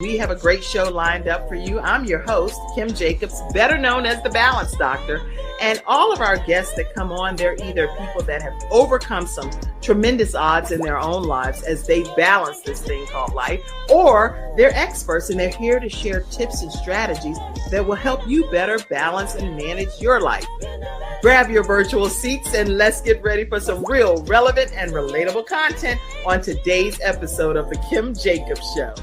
We have a great show lined up for you. I'm your host, Kim Jacobs, better known as the Balance Doctor. And all of our guests that come on, they're either people that have overcome some tremendous odds in their own lives as they balance this thing called life, or they're experts and they're here to share tips and strategies that will help you better balance and manage your life. Grab your virtual seats and let's get ready for some real relevant and relatable content on today's episode of The Kim Jacobs Show.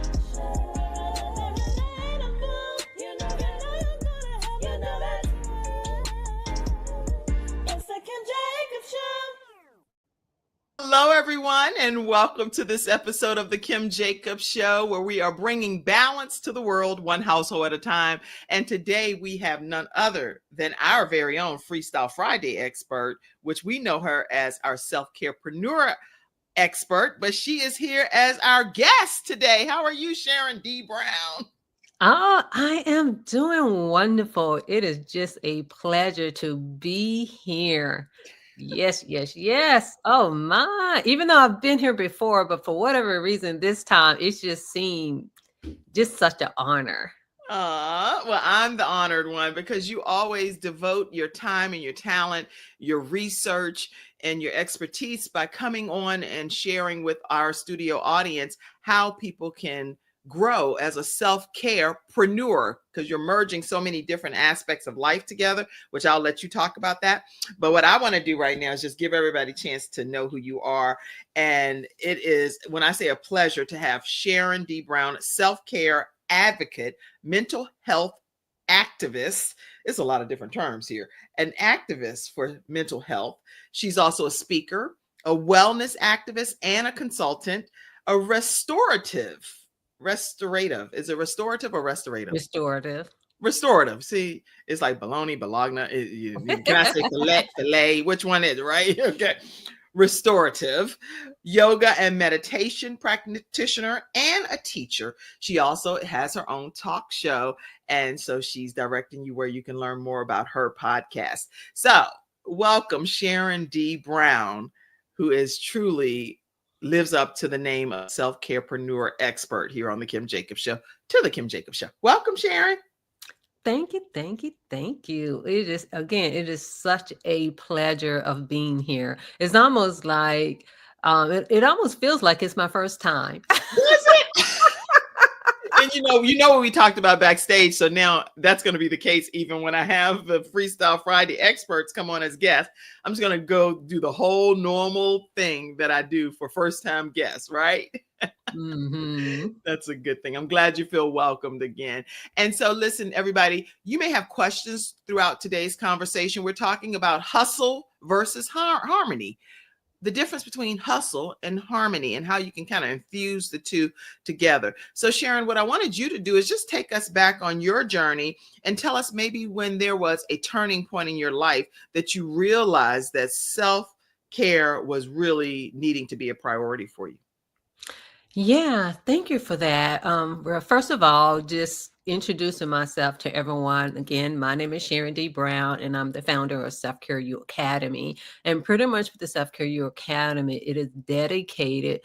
Hello, everyone, and welcome to this episode of The Kim Jacobs Show, where we are bringing balance to the world, one household at a time. And today we have none other than our very own Freestyle Friday expert, which we know her as our self-carepreneur expert, but she is here as our guest today. How are you, Sharon D. Brown? Oh, I am doing wonderful. It is just a pleasure to be here. Yes, yes, yes. Oh my. Even though I've been here before, but for whatever reason, this time it's just seemed just such an honor. Well, I'm the honored one because you always devote your time and your talent, your research, and your expertise by coming on and sharing with our studio audience how people can grow as a self-carepreneur, because you're merging so many different aspects of life together, which I'll let you talk about that. But what I want to do right now is just give everybody a chance to know who you are. And it is, when I say a pleasure, to have Sharon D. Brown, self-care advocate, mental health activist. It's a lot of different terms here. An activist for mental health. She's also a speaker, a wellness activist, and a consultant, a restorative. Is it restorative or restorative? Restorative. See, it's like bologna, bologna. Can I say filet? Which one is it, right? Okay. Restorative, yoga and meditation practitioner, and a teacher. She also has her own talk show. And so she's directing you where you can learn more about her podcast. So welcome Sharon D. Brown, who is truly lives up to the name of self-carepreneur expert here on the Kim Jacobs Show, to the Kim Jacobs Show. Welcome, Sharon. Thank you, thank you, thank you. It is such a pleasure of being here. It's almost like, it almost feels like it's my first time. Is it? And you know what we talked about backstage. So now that's going to be the case even when I have the Freestyle Friday experts come on as guests. I'm just going to go do the whole normal thing that I do for first time guests, right? Mm-hmm. That's a good thing. I'm glad you feel welcomed again. And so listen, everybody, you may have questions throughout today's conversation. We're talking about hustle versus harmony. The difference between hustle and harmony and how you can kind of infuse the two together. So Sharon, what I wanted you to do is just take us back on your journey and tell us maybe when there was a turning point in your life that you realized that self-care was really needing to be a priority for you. Yeah, thank you for that. Well, first of all, just introducing myself to everyone. Again, my name is Sharon D. Brown, and I'm the founder of Self Care U Academy. And pretty much with the Self Care U Academy, it is dedicated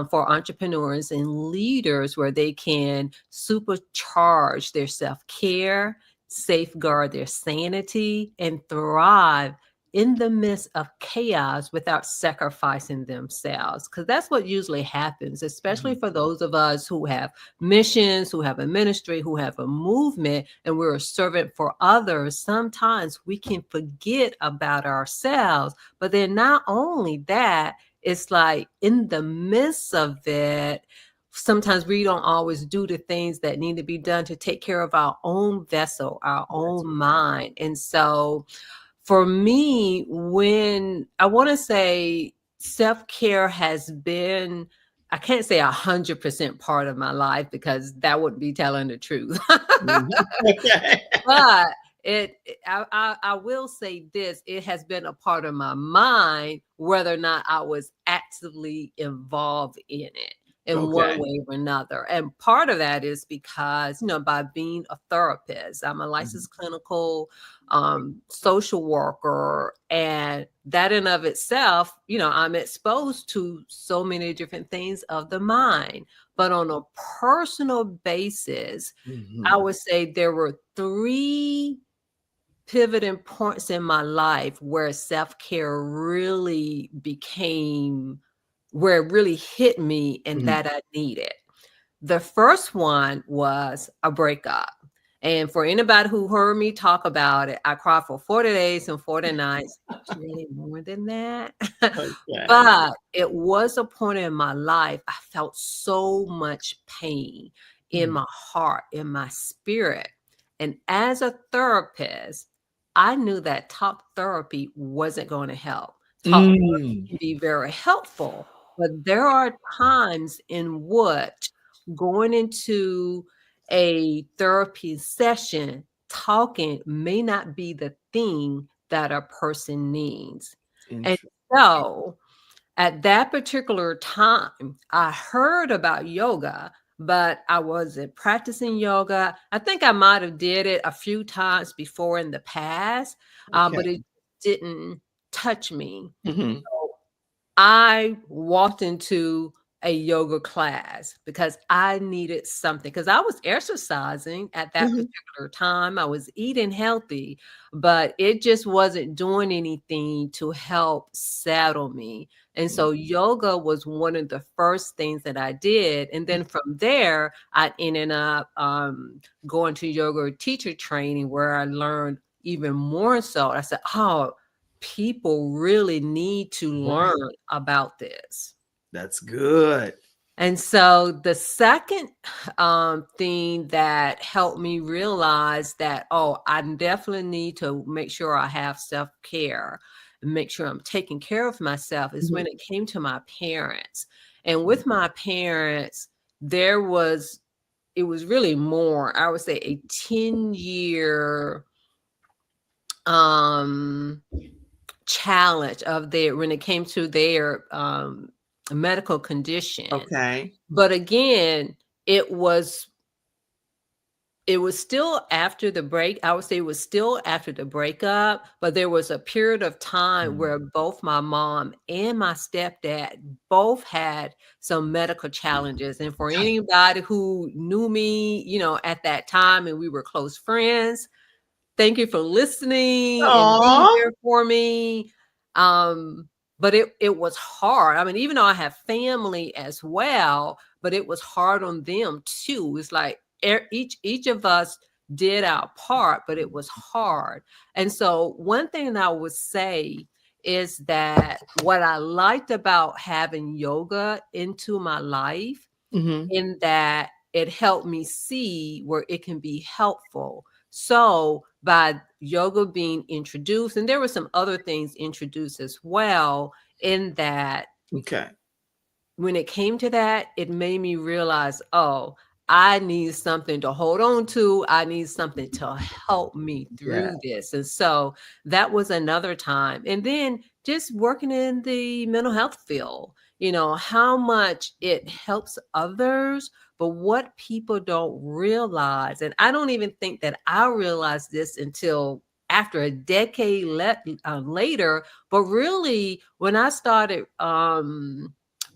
for entrepreneurs and leaders where they can supercharge their self care, safeguard their sanity, and thrive in the midst of chaos without sacrificing themselves. Because that's what usually happens, especially for those of us who have missions, who have a ministry, who have a movement, and we're a servant for others. Sometimes we can forget about ourselves. But then not only that, it's like in the midst of it, sometimes we don't always do the things that need to be done to take care of our own vessel, our own mind. And so for me, when I want to say self-care has been, I can't say 100% part of my life because that wouldn't be telling the truth. Okay. But I will say this, it has been a part of my mind, whether or not I was actively involved in it. in one Okay. way or another. And part of that is because, by being a therapist, I'm a Mhm. licensed clinical social worker, and that in of itself, I'm exposed to so many different things of the mind. But on a personal basis, I Mhm. would say there were three pivoting points in my life where self-care really became where it really hit me and Mhm. that I needed. The first one was a breakup. And for anybody who heard me talk about it, I cried for 40 days and 40 nights. It's really more than that. Okay. But it was a point in my life I felt so much pain in Mm. my heart, in my spirit. And as a therapist, I knew that talk therapy wasn't going to help. Talk therapy Mm. can be very helpful, but there are times in which going into a therapy session, talking may not be the thing that a person needs. And Interesting. so at that particular time, I heard about yoga, but I wasn't practicing yoga. I think I might have did it a few times before in the past, Okay. but it didn't touch me. Mhm. I walked into a yoga class because I needed something because I was exercising at that Mhm. particular time. I was eating healthy, but it just wasn't doing anything to help settle me. And Mm. so yoga was one of the first things that I did. And then from there, I ended up going to yoga teacher training where I learned even more so. I said, oh, people really need to Right. learn about this. That's good. And so the second thing that helped me realize that, oh, I definitely need to make sure I have self care and make sure I'm taking care of myself is Mhm. when it came to my parents. And with my parents, there was, it was really more, I would say, a 10-year um challenge of their when it came to their medical condition. Okay. But again, it was it was still after the break. I would say it was still after the breakup, but there was a period of time Mm. where both my mom and my stepdad both had some medical challenges. And for anybody who knew me, at that time and we were close friends, thank you for listening and being Aw. there for me. But it was hard. I mean, even though I have family as well, but it was hard on them too. It's like each of us did our part, but it was hard. And so one thing that I would say is that what I liked about having yoga into my life Mhm. in that it helped me see where it can be helpful. So by yoga being introduced, and there were some other things introduced as well, in that Okay. when it came to that, it made me realize, oh, I need something to hold on to. I need something to help me Yeah. through this. And so that was another time. And then just working in the mental health field, how much it helps others, but what people don't realize. And I don't even think that I realized this until after a decade later. But really, when I started,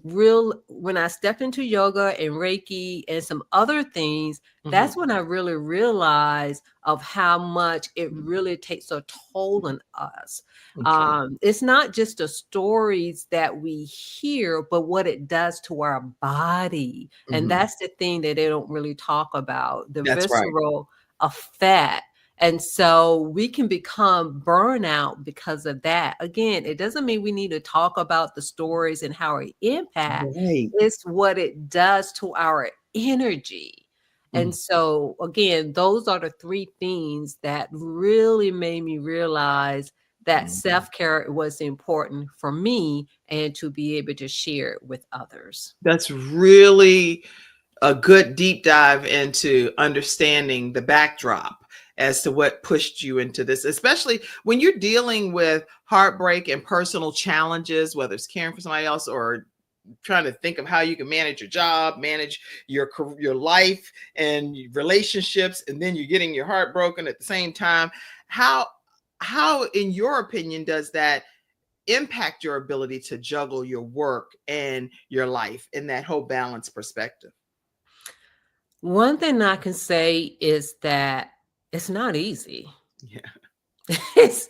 when I stepped into yoga and Reiki and some other things, Mhm. that's when I really realized of how much it really takes a toll on us. Okay. It's not just the stories that we hear, but what it does to our body. And Mhm. that's the thing that they don't really talk about, the That's right. visceral effect. And so we can become burnout because of that. Again, it doesn't mean we need to talk about the stories and how it impact. Right. It's what it does to our energy. Mm. And so again, those are the three things that really made me realize that Mhm. self-care was important for me and to be able to share it with others. That's really a good deep dive into understanding the backdrop as to what pushed you into this, especially when you're dealing with heartbreak and personal challenges, whether it's caring for somebody else or trying to think of how you can manage your job, manage your life and relationships, and then you're getting your heart broken at the same time. How in your opinion does that impact your ability to juggle your work and your life in that whole balance perspective? One thing I can say is that it's not easy. Yeah. It's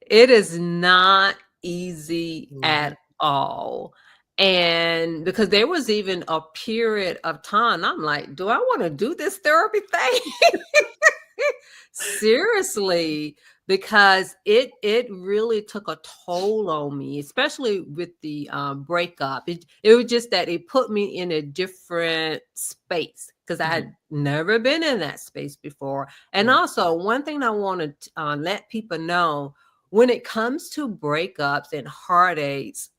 it is not easy Mhm. at all. And because there was even a period of time, I'm like, do I want to do this therapy thing? Seriously, because it really took a toll on me, especially with the breakup. It was just that it put me in a different space because I Mhm. had never been in that space before. And Right. also, one thing I want to let people know, when it comes to breakups and heartaches,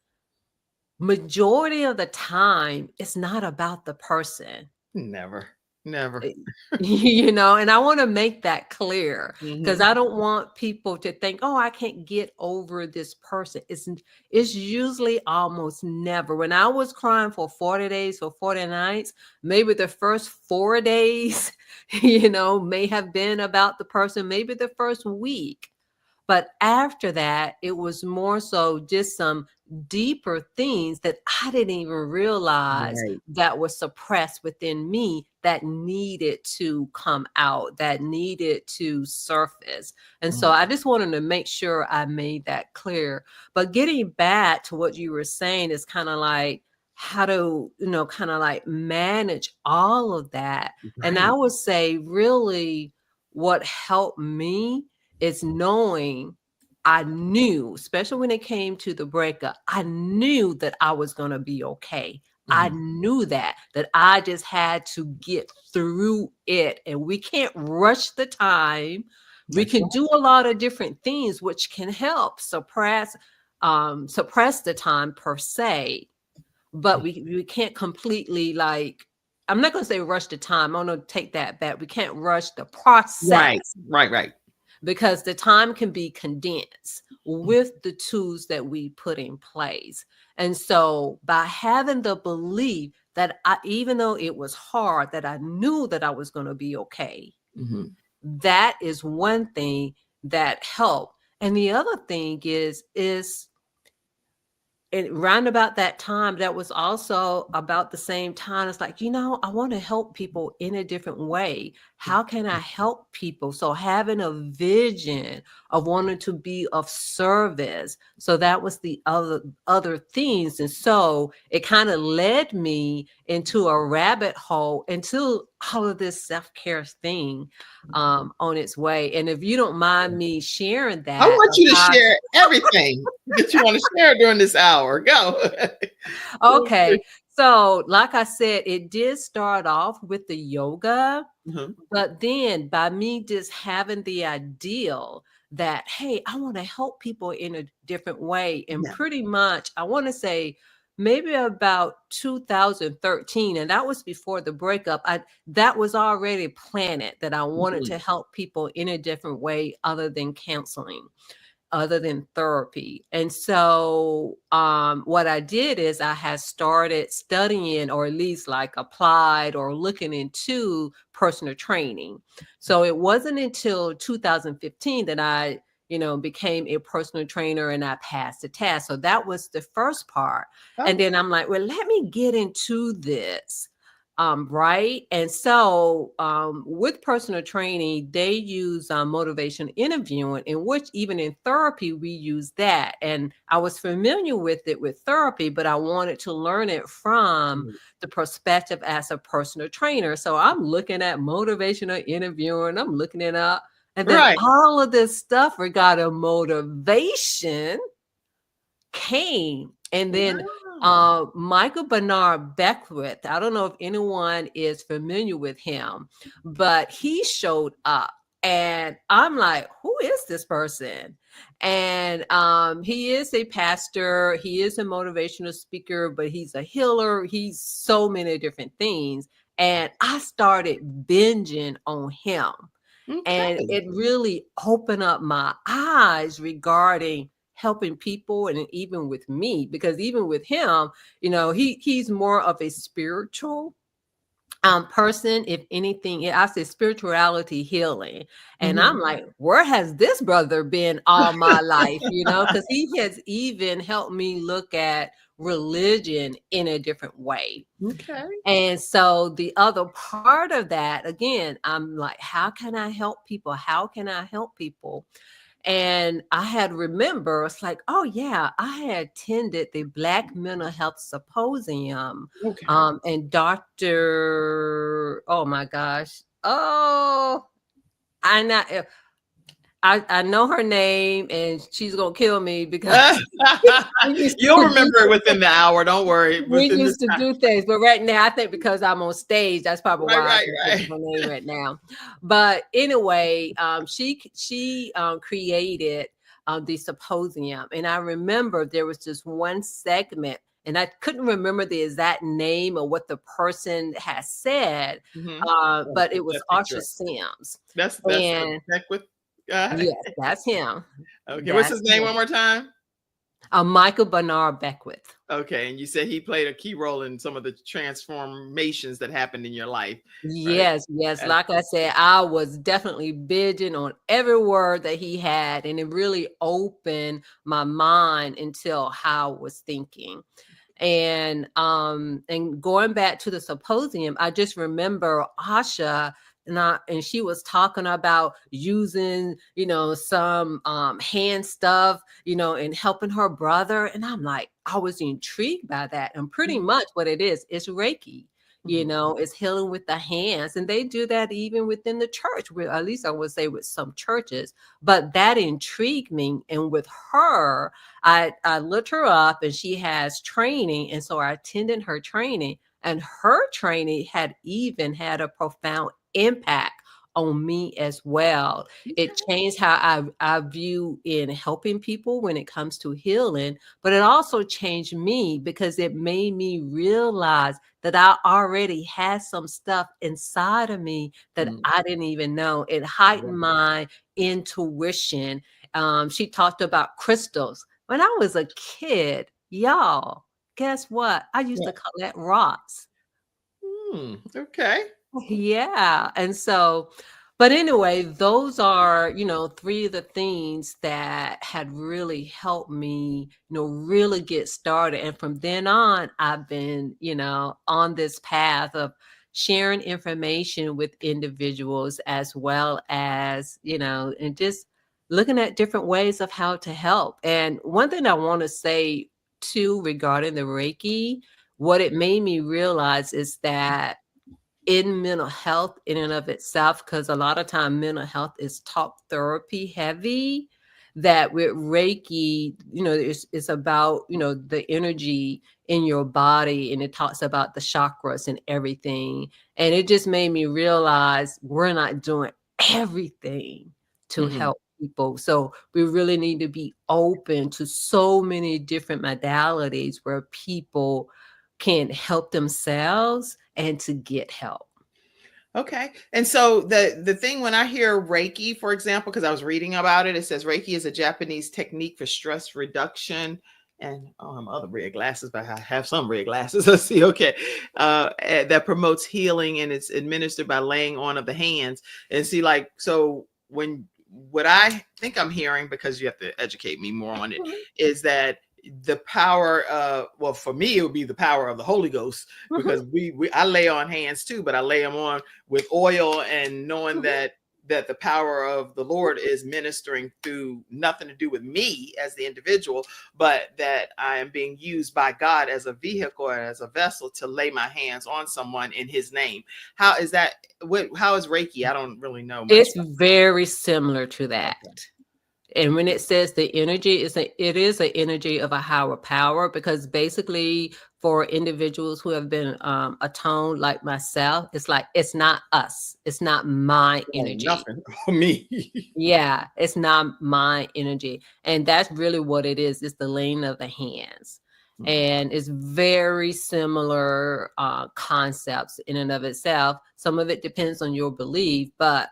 majority of the time, it's not about the person. Never. Never. Eh, you know, and I want to make that clear because Mhm. I don't want people to think, oh, I can't get over this person. It's usually almost never. When I was crying for 40 days, for 40 nights, maybe the first 4 days, may have been about the person, maybe the first week. But after that, it was more so just some deeper things that I didn't even realize Right. that was suppressed within me that needed to come out, that needed to surface. And so Mhm. I just wanted to make sure I made that clear. But getting back to what you were saying is kind of like how to, kind of like manage all of that. And I Right. would say, really, what helped me is knowing I knew, especially when it came to the breakup, I knew that I was going to be okay. I Mhm. knew that I just had to get through it. And we can't rush the time. We That's can right. do a lot of different things which can help suppress the time per se, but we can't completely, like, I'm not going to say rush the time. I'm going to take that back. We can't rush the Right. process Right. Right. because the time can be condensed with the tools that we put in place. And so by having the belief that even though it was hard, that I knew that I was going to be okay, Mhm. that is one thing that helped. And the other thing is and round about that time, that was also about the same time. It's like, I want to help people in a different way. How can I help people? So having a vision of wanting to be of service. So that was the other things. And so it kind of led me into a rabbit hole into all of this self-care thing on its way. And if you don't mind me sharing I that want of you to how. share everything that you want to share during this hour. Go. Feel free. Okay. So, like I said, it did start off with the yoga, Mhm. but then by me just having the ideal that, hey, I want to help people in a different way. And Yeah. pretty much, I want to say maybe about 2013, and that was before the breakup. That was already planted that I wanted to Mhm. help people in a different way other than counseling, other than therapy. And so what I did is I had started studying, or at least like applied or looking into personal training. So it wasn't until 2015 that I became a personal trainer and I passed the test. So that was the first part. And Oh. then I'm like, well, let me get into this. Right. And so with personal training, they use motivation interviewing, in which even in therapy, we use that. And I was familiar with it with therapy, but I wanted to learn it from Mhm. the perspective as a personal trainer. So I'm looking at motivational interviewing, I'm looking it up. And then Right. all of this stuff regarding motivation came. And then Wow. Michael Bernard Beckwith, I don't know if anyone is familiar with him, but he showed up. And I'm like, who is this person? And he is a pastor, he is a motivational speaker, but he's a healer. He's so many different things. And I started binging on him. And Okay. it really opened up my eyes regarding, helping people, and even with me, because even with him, he's more of a spiritual person. If anything, I say spirituality, healing. And I'm Mhm. like, where has this brother been all my life? Because he has even helped me look at religion in a different way. Okay. And so the other part of that, again, I'm like, how can I help people? How can I help people? And I had remember, it's like, oh yeah, I had attended the Black Mental Health Symposium. Okay. And Dr. Oh my gosh. Oh, I not I know her name, and she's gonna kill me because we used You'll to do remember it within the hour. Don't worry. we Within this used to time. do things, but right now I think because I'm on stage, that's probably Right, why I right, can think right. of her name right now. But anyway, she created the symposium, and I remember there was just one segment, and I couldn't remember the exact name of what the person has said, Mhm. Gotta but put it was that picture Archer up. Sims, That's the and tech with guy. yes, that's him. Okay. What's That's his name him. one more time? Michael Bernard Beckwith. Okay. And you said he played a key role in some of the transformations that happened in your life, right? Yes, yes. As Like I said, I was definitely binging on every word that he had, and it really opened my mind until how I was thinking. And going back to the symposium, I just remember Asha, and she was talking about using, some hand stuff, and helping her brother. And I'm like, I was intrigued by that. And pretty Mhm, much what it is Reiki. mhm, It's healing with the hands. And they do that even within the church, with, at least I would say with some churches. But that intrigued me. And with her, I looked her up, and she has training. And so I attended her training, and her training had even had a profound impact on me as well. It okay. changed how I view in helping people when it comes to healing, but it also changed me because it made me realize that I already had some stuff inside of me that Mm, I didn't even know. It yeah. heightened my intuition. She talked about crystals. When I was a kid, y'all, guess what? I used Yeah. to collect rocks. Okay. Yeah. And so, but anyway, those are, three of the things that had really helped me, really get started. And from then on, I've been, on this path of sharing information with individuals, as well as, and just looking at different ways of how to help. And one thing I want to say too regarding the Reiki, what it made me realize is that in mental health in and of itself, because a lot of time mental health is talk therapy heavy, that with Reiki, it's about, the energy in your body, and it talks about the chakras and everything. And it just made me realize we're not doing everything to Mhm. help people. So we really need to be open to so many different modalities where people can help themselves and to get help. Okay. And so the thing when I hear Reiki, for example, because I was reading about it, it says Reiki is a Japanese technique for stress reduction. And I'm other red glasses, but I have some red glasses. Let's see. Okay. That promotes healing, and it's administered by laying on of the hands. And see, like, so when what I think I'm hearing, because you have to educate me more on it, is that the power well, for me it would be the power of the Holy Ghost, Mhm, because we I lay on hands too, but I lay them on with oil, and knowing mhm. that the power of the Lord is ministering through, nothing to do with me as the individual, but that I am being used by God as a vehicle or as a vessel to lay my hands on someone in his name. How is that? How is Reiki? I don't really know much It's about very similar to that. it. And when it says the energy it is an energy of a higher power, because basically for individuals who have been atoned like myself, it's like it's not us. It's not my Okay. energy. Nothing on me. Yeah, it's not my energy. And that's really what it is. It's the laying of the hands. And it's very similar concepts in and of itself. Some of it depends on your belief, but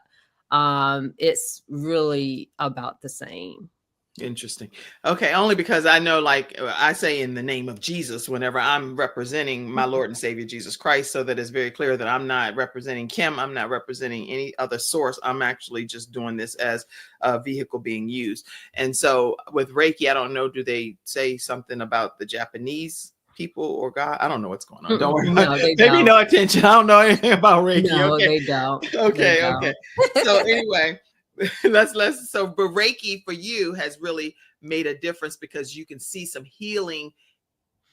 it's really about the same. Interesting. Okay, only because I know, like I say in the name of Jesus whenever I'm representing my Lord and Savior Jesus Christ, so that it's very clear that I'm not representing Kim, I'm not representing any other source. I'm actually just doing this as a vehicle being used. And so with Reiki, I don't know, do they say something about the Japanese people or God? I don't know what's going on. Don't worry about No, it. they Pay me don't. no attention. I don't know anything about Reiki. No, Okay. they don't. They Okay, okay. don't. So anyway, let's so but Reiki for you has really made a difference because you can see some healing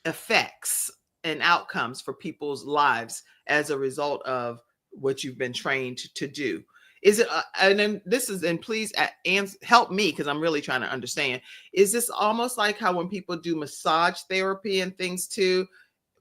effects and outcomes for people's lives as a result of what you've been trained to do. Is it and then this is, and please help me because I'm really trying to understand, is this almost like how when people do massage therapy and things too,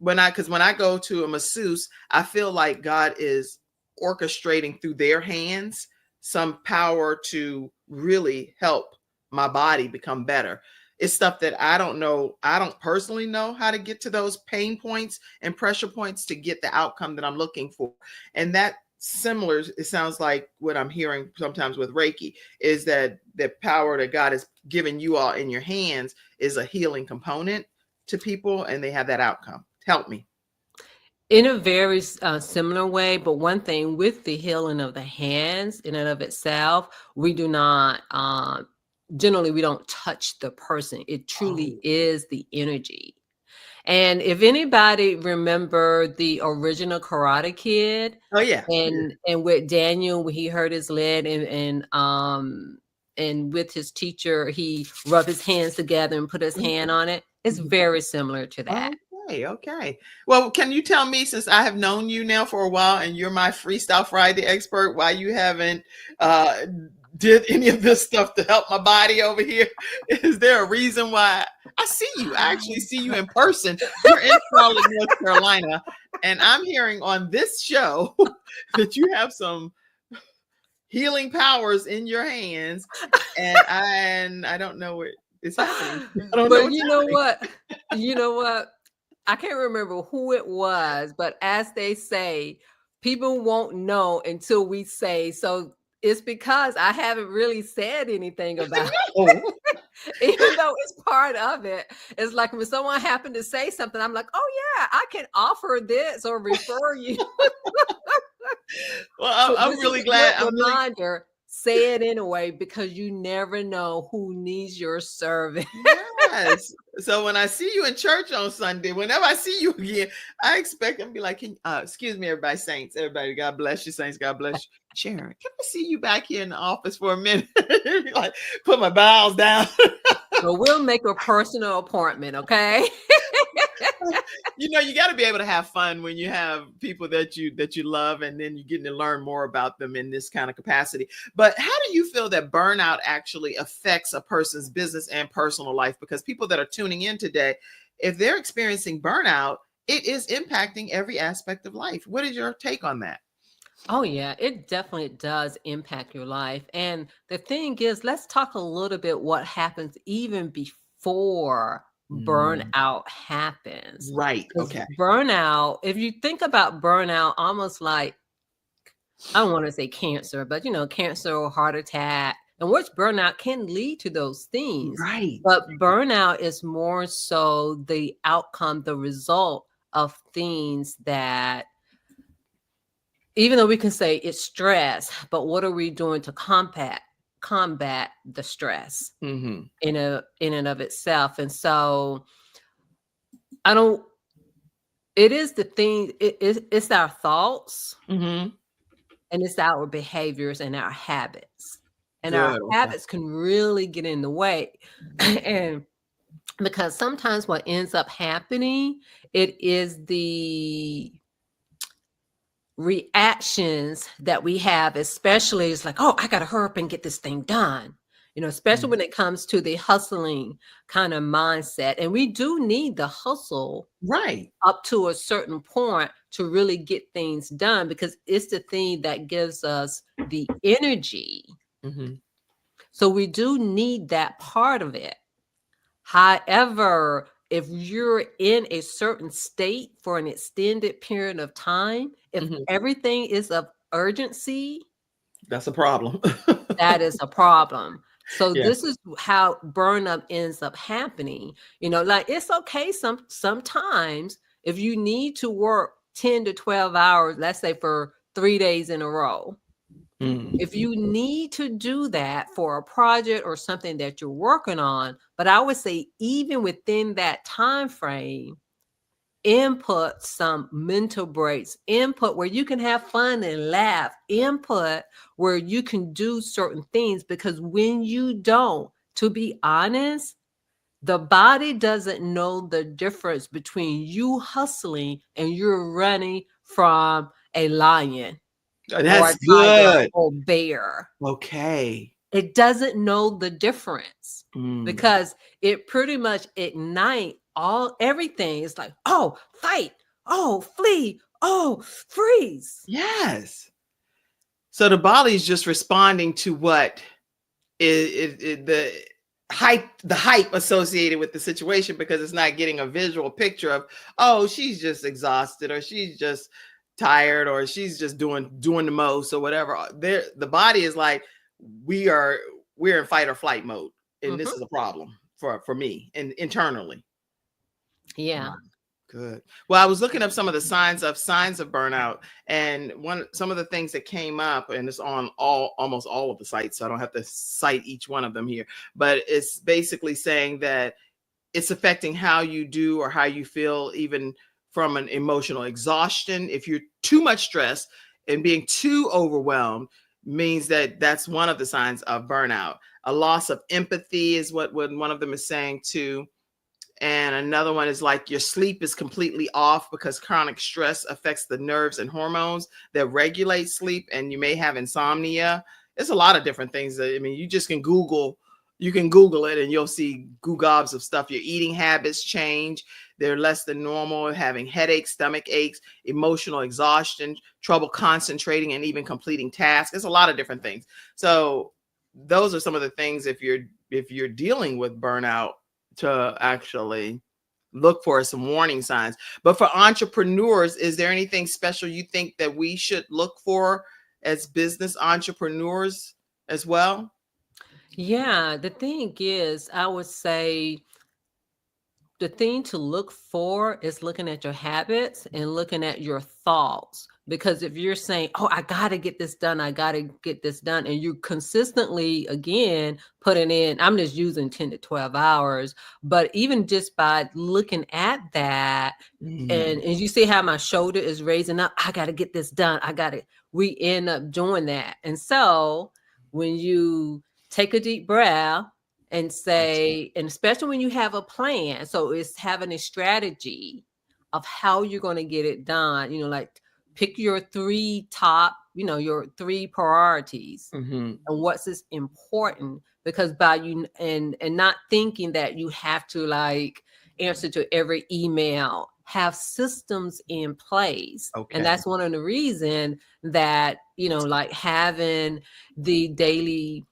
because when I go to a masseuse, I feel like God is orchestrating through their hands some power to really help my body become better. It's stuff that I don't know. I don't personally know how to get to those pain points and pressure points to get the outcome that I'm looking for. And that similar, it sounds like what I'm hearing sometimes with Reiki is that the power that God has given you all in your hands is a healing component to people and they have that outcome. Help me. In a very similar way, but one thing with the healing of the hands in and of itself, we do not, generally, we don't touch the person. It truly Oh, is the energy. And if anybody remember the original Karate Kid, oh yeah. and with Daniel when he hurt his leg and with his teacher he rubbed his hands together and put his hand on it, it's very similar to that. Okay, okay. Well, can you tell me, since I have known you now for a while and you're my Freestyle Friday expert, why you haven't uh did any of this stuff to help my body over here? Is there a reason why? I see you. I actually see you in person. You're in Charlotte, North Carolina, and I'm hearing on this show that you have some healing powers in your hands, and I don't know what is happening. I don't know But what's you know happening. what? You know what? I can't remember who it was, but as they say, people won't know until we say. So it's because I haven't really said anything about Oh. even though it's part of it. It's like when someone happened to say something, I'm like, oh yeah, I can offer this or refer you. Well, So I'm this is really a good glad. I'm really reminder. Say it anyway because you never know who needs your service. yes. So when I see you in church on Sunday, whenever I see you again, I expect them to be like, excuse me, everybody, saints, everybody, God bless you, saints, God bless you. Sharon, can I see you back here in the office for a minute? Like, put my bowels down. So we'll make a personal appointment, okay? You got to be able to have fun when you have people that you love, and then you're getting to learn more about them in this kind of capacity. But how do you feel that burnout actually affects a person's business and personal life? Because people that are tuning in today, if they're experiencing burnout, it is impacting every aspect of life. What is your take on that? Oh, yeah, it definitely does impact your life. And the thing is, let's talk a little bit what happens even before Mm, burnout happens. right. Because Okay. burnout, if you think about burnout almost like, I don't want to say cancer, but cancer or heart attack, and which burnout can lead to those things. Right. But burnout is more so the outcome, the result of things that, even though we can say it's stress, but what are we doing to combat the stress Mm-hmm. in and of itself? And so I don't. It is the thing. It's our thoughts Mm-hmm. and it's our behaviors and our habits. And our Good. Okay. habits can really get in the way. And because sometimes what ends up happening, it is the reactions that we have, especially it's like, oh, I gotta hurry up and get this thing done. Especially Mm. when it comes to the hustling kind of mindset. And we do need the hustle Right. up to a certain point to really get things done because it's the thing that gives us the energy. Mm-hmm. So we do need that part of it. However, if you're in a certain state for an extended period of time, if Mm-hmm. everything is of urgency, That's a problem. that is a problem. So Yeah. this is how burnout ends up happening. Like it's okay sometimes if you need to work 10 to 12 hours, let's say for 3 days in a row. If Mm. you need to do that for a project or something that you're working on, but I would say even within that time frame, input some mental breaks, input where you can have fun and laugh, input where you can do certain things, because when you don't, to be honest, the body doesn't know the difference between you hustling and you're running from a lion or a That's tiger good. or bear. Okay. It doesn't know the difference Mm. because it pretty much ignite everything. It's like, oh, fight, oh, flee, oh, freeze. Yes. So the body is just responding to what is the hype associated with the situation, because it's not getting a visual picture of, oh, she's just exhausted, or she's just tired, or she's just doing the most, or whatever. The body is like, we're in fight or flight mode, and this Mhm. is a problem for me and internally. Yeah. Wow. Good. Well, I was looking up some of the signs of burnout, and some of the things that came up, and it's on almost all of the sites, so I don't have to cite each one of them here. But it's basically saying that it's affecting how you do or how you feel, even from an emotional exhaustion. If you're too much stress and being too overwhelmed, means that that's one of the signs of burnout. A loss of empathy is what one of them is saying too. And another one is like your sleep is completely off, because chronic stress affects the nerves and hormones that regulate sleep, and you may have insomnia. There's a lot of different things that, I mean, you just can Google, it and you'll see gobs of stuff. Your eating habits change. They're less than normal, having headaches, stomach aches, emotional exhaustion, trouble concentrating, and even completing tasks. There's a lot of different things. So those are some of the things, if you're dealing with burnout, to actually look for some warning signs. But for entrepreneurs, is there anything special you think that we should look for as business entrepreneurs as well? Yeah. The thing is, I would say the thing to look for is looking at your habits and looking at your thoughts. Because if you're saying, oh, I got to get this done, I got to get this done, and you consistently, again, putting in, I'm just using 10 to 12 hours, but even just by looking at that, and you see how my shoulder is raising up, I got to get this done, we end up doing that. And so when you take a deep breath, and say, and especially when you have a plan, so it's having a strategy of how you're going to get it done, like pick your three top, your three priorities, Mm-hmm. and what's is important, because by you and not thinking that you have to like answer to every email, have systems in place. And Okay. that's one of the reason that like having the daily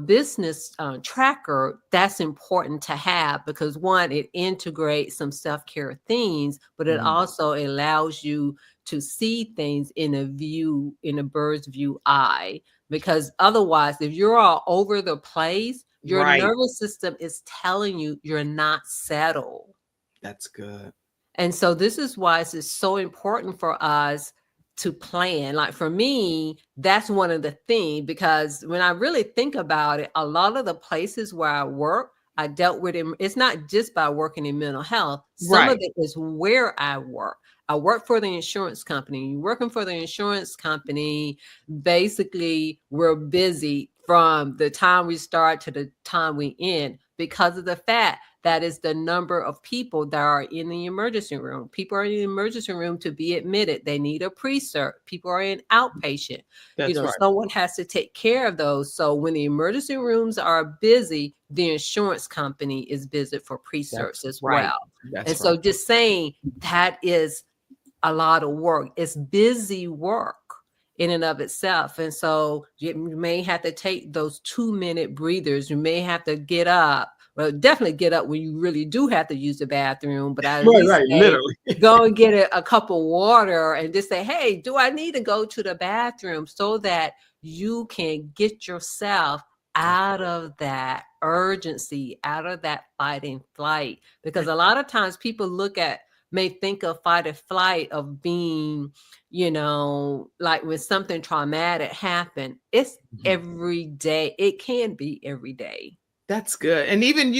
business tracker, that's important to have, because one, it integrates some self-care things, but it Mhm. also allows you to see things in a bird's view eye. Because otherwise, if you're all over the place, your Right. nervous system is telling you you're not settled. That's good. And so this is why it's so important for us to plan. Like for me, that's one of the things, because when I really think about it, a lot of the places where I work, I dealt with it. It's not just by working in mental health. Some of Right. it is where I work. I work for the insurance company. You're working for the insurance company. Basically, we're busy from the time we start to the time we end, because of the fact that is the number of people that are in the emergency room. People are in the emergency room to be admitted. They need a pre-cert. People are in outpatient. That's right. Someone has to take care of those. So when the emergency rooms are busy, the insurance company is busy for pre-certs That's as right. well. And That's right. so just saying that is a lot of work. It's busy work in and of itself. And so you may have to take those 2-minute breathers. You may have to get up. Well, definitely get up when you really do have to use the bathroom, but I at Right, least right, say, literally. go and get a cup of water and just say, hey, do I need to go to the bathroom, so that you can get yourself out of that urgency, out of that fight and flight. Because a lot of times people may think of fight or flight of being, like when something traumatic happened. It's every day. It can be every day. That's good. And even,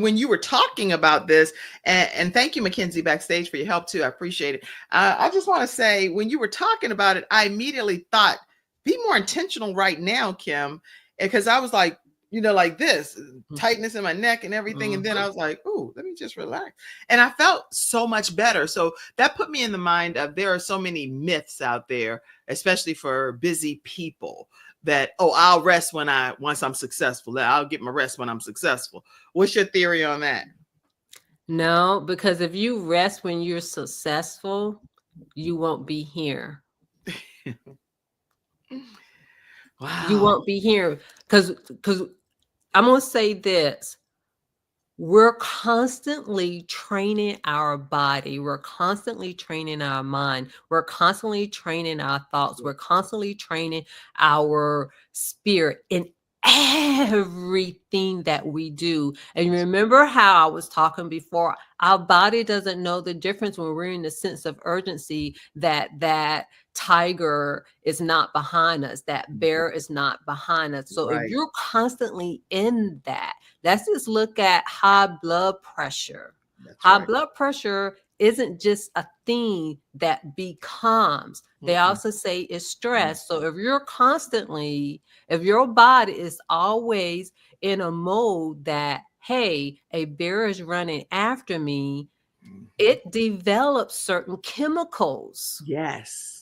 when you were talking about this, and thank you, Mackenzie, backstage for your help too. I appreciate it. I just want to say, when you were talking about it, I immediately thought, be more intentional right now, Kim. Because I was like, like this tightness in my neck and everything. And then I was like, oh, let me just relax. And I felt so much better. So that put me in the mind of, there are so many myths out there, especially for busy people, that, I'll rest once I'm successful. I'll get my rest when I'm successful. What's your theory on that? No, because if you rest when you're successful, you won't be here. Wow. You won't be here because I'm going to say this. We're constantly training our body. We're constantly training our mind. We're constantly training our thoughts. We're constantly training our spirit in everything that we do. And remember how I was talking before, our body doesn't know the difference when we're in the sense of urgency that tiger is not behind us, that bear is not behind us. So if you're constantly in that, let's just look at high blood pressure. High blood pressure isn't just a thing that becomes. They also say it's stress. So if your body is always in a mode that, hey, a bear is running after me, it develops certain chemicals. Yes.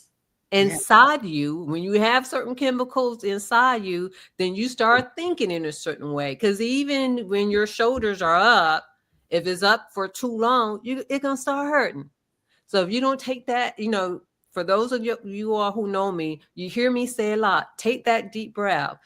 Inside you. When you have certain chemicals inside you, then you start thinking in a certain way. Because even when your shoulders are up, if it's up for too long, it's gonna start hurting. So if you don't take that, for those of you all who know me, you hear me say a lot, take that deep breath.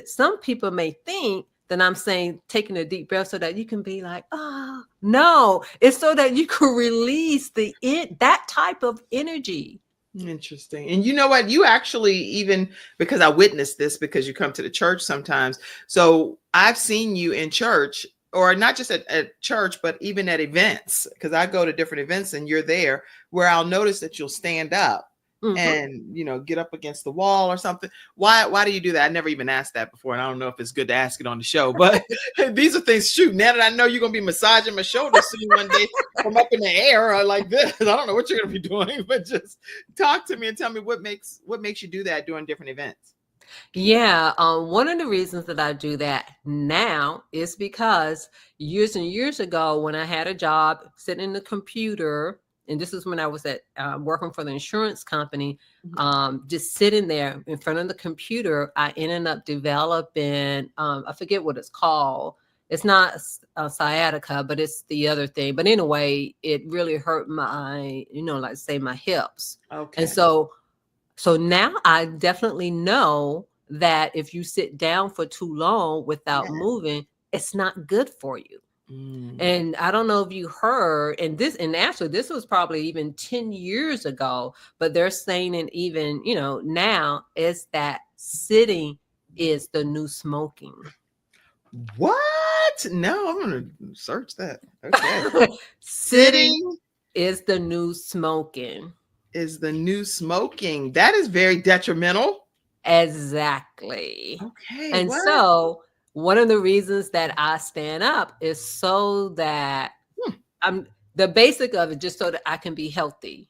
Some people may think that I'm saying taking a deep breath so that you can be like, oh, no, it's so that you can release that type of energy. Interesting. And you know what? You actually, even because I witnessed this, because you come to the church sometimes. So I've seen you in church, or not just at church, but even at events, because I go to different events and you're there, where I'll notice that you'll stand up and, get up against the wall or something. Why do you do that? I never even asked that before. And I don't know if it's good to ask it on the show, but these are things, now that I know you're going to be massaging my shoulders soon one day from up in the air or like this, I don't know what you're going to be doing, but just talk to me and tell me what makes you do that during different events. Yeah, one of the reasons that I do that now is because years and years ago, when I had a job sitting in the computer, and this is when I was at working for the insurance company, just sitting there in front of the computer, I ended up developing, I forget what it's called. It's not sciatica, but it's the other thing. But anyway, it really hurt my, like say my hips. Okay. And so now I definitely know that if you sit down for too long without moving, it's not good for you. And I don't know if you heard, and actually this was probably even 10 years ago, but they're saying, and even, now, is that sitting is the new smoking. What? No, I'm going to search that. Okay. Sitting is the new smoking. Is the new smoking. That is very detrimental. Exactly. Okay. And so one of the reasons that I stand up is so that I'm the basic of it, just so that I can be healthy.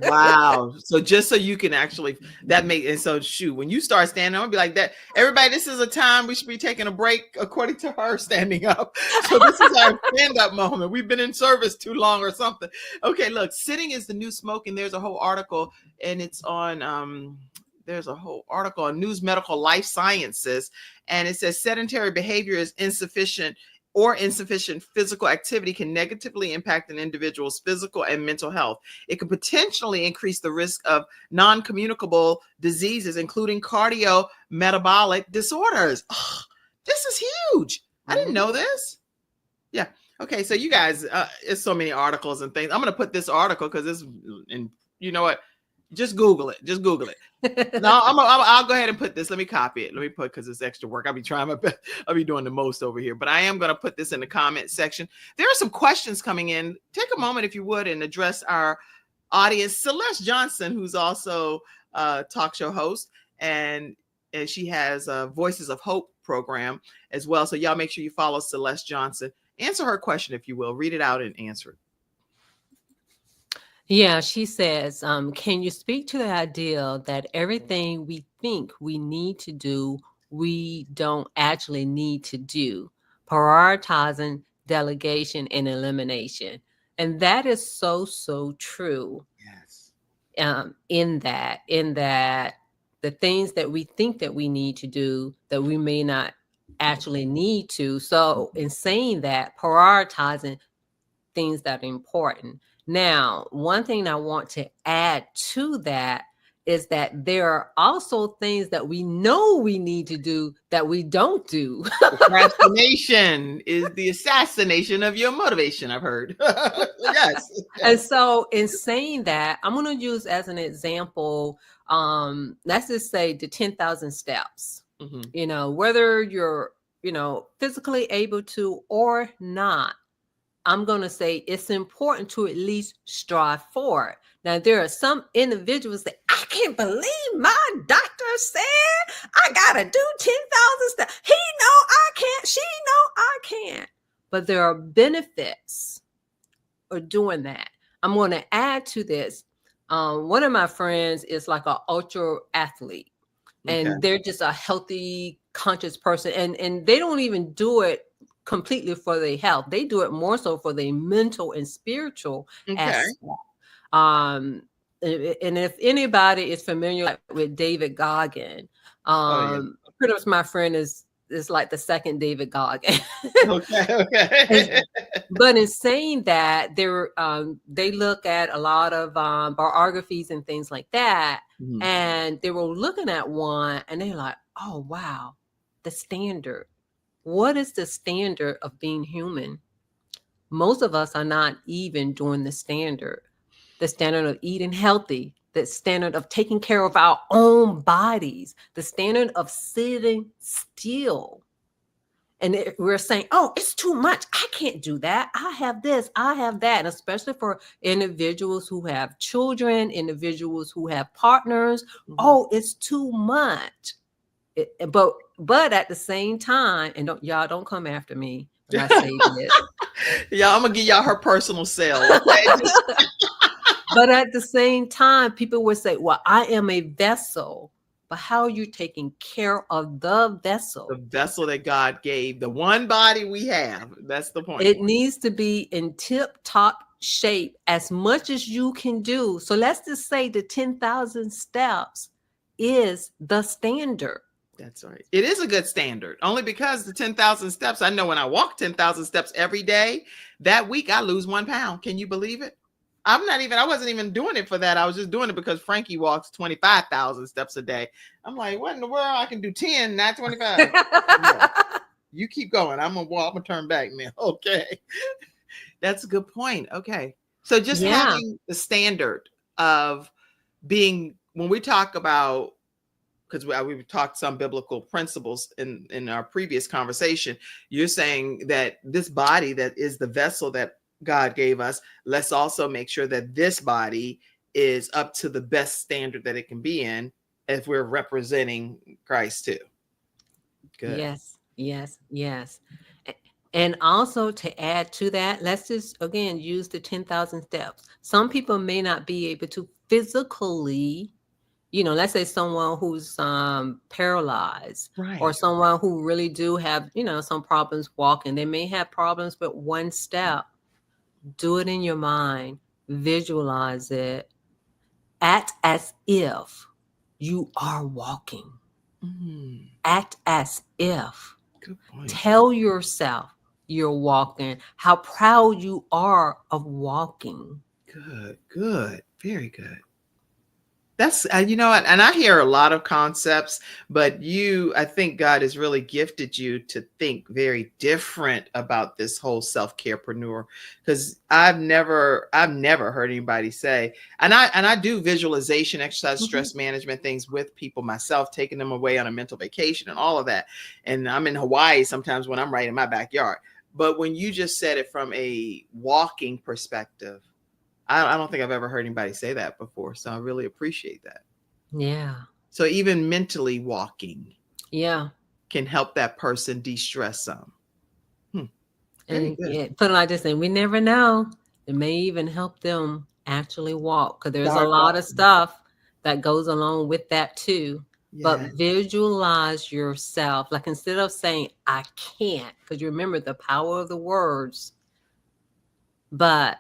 Wow. So just so you can actually, and so shoot, when you start standing up, I'll be like that. Everybody, this is a time we should be taking a break, according to her standing up. So this is our stand-up moment. We've been in service too long or something. Okay, look, sitting is the new smoking. There's a whole article, and it's on there's a whole article on News Medical Life Sciences, and it says sedentary behavior is insufficient physical activity can negatively impact an individual's physical and mental health. It can potentially increase the risk of non-communicable diseases, including cardiometabolic disorders. Oh, this is huge. I didn't know this. Yeah. Okay. So you guys, it's so many articles and things. I'm going to put this article because it's, and you know what? Just Google it. Just Google it. No, I'll go ahead and put this. Let me copy it. Let me put, because it's extra work. I'll be trying my best. I'll be doing the most over here, but I am going to put this in the comment section. There are some questions coming in. Take a moment, if you would, and address our audience. Celeste Johnson, who's also a talk show host, and she has a Voices of Hope program as well. So y'all make sure you follow Celeste Johnson. Answer her question, if you will. Read it out and answer it. Yeah, she says, can you speak to the idea that everything we think we need to do, we don't actually need to do? Prioritizing, delegation, and elimination. And that is so, so true. Yes. In that the things that we think that we need to do, that we may not actually need to. So in saying that, prioritizing things that are important. Now, one thing I want to add to that is that there are also things that we know we need to do that we don't do. Procrastination is the assassination of your motivation, I've heard. Yes. And so in saying that, I'm going to use as an example, let's just say the 10,000 steps. Mm-hmm. Whether you're, physically able to or not, I'm going to say it's important to at least strive for it. Now, there are some individuals that I can't believe my doctor said I got to do 10,000 steps. He know I can't. She know I can't. But there are benefits of doing that. I'm going to add to this. One of my friends is like an ultra athlete, and they're just a healthy, conscious person. And they don't even do it completely for their health. They do it more so for their mental and spiritual aspect. And if anybody is familiar with David Goggin, pretty much my friend is like the second David Goggin. Okay. But in saying that, they look at a lot of biographies and things like that, and they were looking at one, and they're like, "Oh wow, the standard. What is the standard of being human? Most of us are not even doing the standard of eating healthy, the standard of taking care of our own bodies, the standard of sitting still." And we're saying, oh, it's too much. I can't do that. I have this, I have that. And especially for individuals who have children, individuals who have partners. Oh, it's too much. But at the same time, and y'all don't come after me when I say this. Yeah, I'm gonna give y'all her personal cell. Okay? But at the same time, people would say, well, I am a vessel. But how are you taking care of the vessel? The vessel that God gave, the one body we have. That's the point. It needs to be in tip-top shape as much as you can do. So let's just say the 10,000 steps is the standard. That's right. It is a good standard, only because the 10,000 steps, I know when I walk 10,000 steps every day, that week I lose 1 pound. Can you believe it? I wasn't even doing it for that. I was just doing it because Frankie walks 25,000 steps a day. I'm like, what in the world? I can do 10, not 25. Yeah. You keep going. I'm going to turn back now. Okay. That's a good point. Okay. So just having the standard of being, when we talk about, because we've talked some biblical principles in our previous conversation, you're saying that this body that is the vessel that God gave us, let's also make sure that this body is up to the best standard that it can be in if we're representing Christ too. Good. Yes. And also to add to that, let's just, again, use the 10,000 steps. Some people may not be able to physically, let's say someone who's paralyzed, right, or someone who really do have, some problems walking. They may have problems with one step. Do it in your mind, visualize it, act as if you are walking. Mm-hmm. Act as if. Good point. Tell yourself you're walking, how proud you are of walking. Good. Very good. That's you know what, and I hear a lot of concepts, but I think God has really gifted you to think very different about this whole self-carepreneur. Because I've never heard anybody say, and I do visualization, exercise, Mhm. stress management things with people myself, taking them away on a mental vacation and all of that. And I'm in Hawaii sometimes when I'm right in my backyard. But when you just said it from a walking perspective, I don't think I've ever heard anybody say that before. So I really appreciate that. Yeah. So even mentally walking Yeah. can help that person de-stress some. Hmm, very And good. yeah, put it like this, and we never know. It may even help them actually walk because there's a Start lot of walking. stuff that goes along with that too. But Yeah, visualize yourself. Like instead of saying, I can't, because you remember the power of the words, but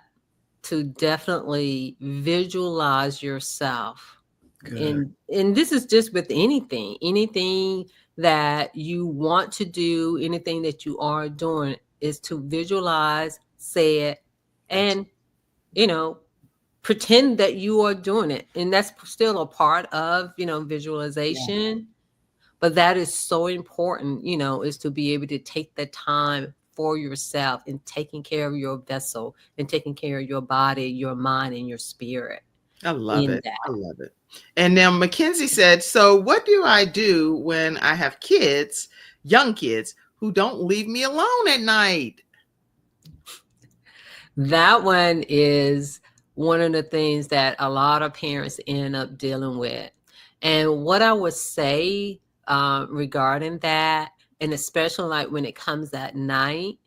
to definitely visualize yourself. good. And this is just with anything that you want to do, anything that you are doing, is to visualize, say it, That's and you know pretend that you are doing it. And that's still a part of yeah. visualization, but that is so important, is to be able to take the time for yourself and taking care of your vessel and taking care of your body, your mind, and your spirit I love in it. that. I love it. And now Mackenzie said, so what do I do when I have kids, young kids, who don't leave me alone at night? That one is one of the things that a lot of parents end up dealing with. And what I would say regarding that, and especially like when it comes at night,